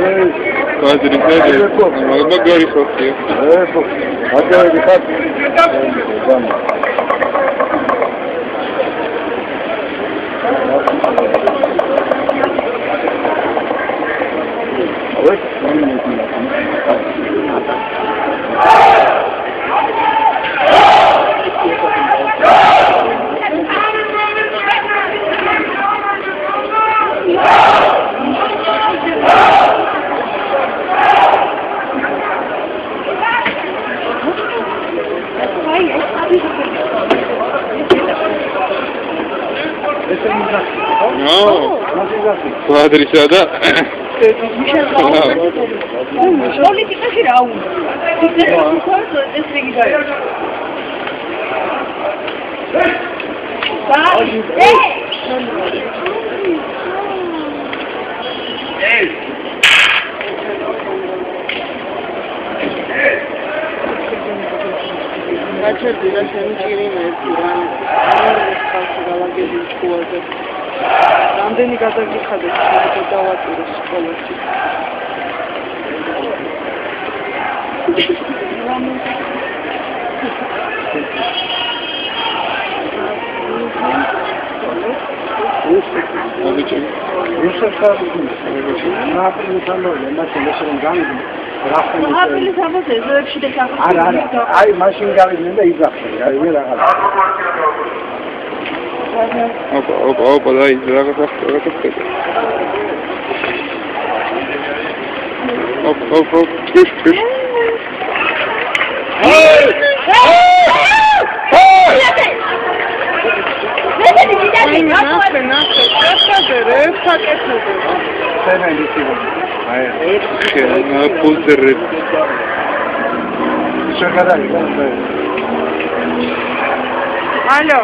Padre, magari forse. Magari di fatto. No, padre, sada. Politica si ra uno. რამდენი გადაგიხადეთ შეიძლება დავატიროს სკოლაში. აი მაშინ გავიდნენ და იძახდნენ, აი მე რაღაც. Opa, dai, ragazzi. Op. Push. Алло.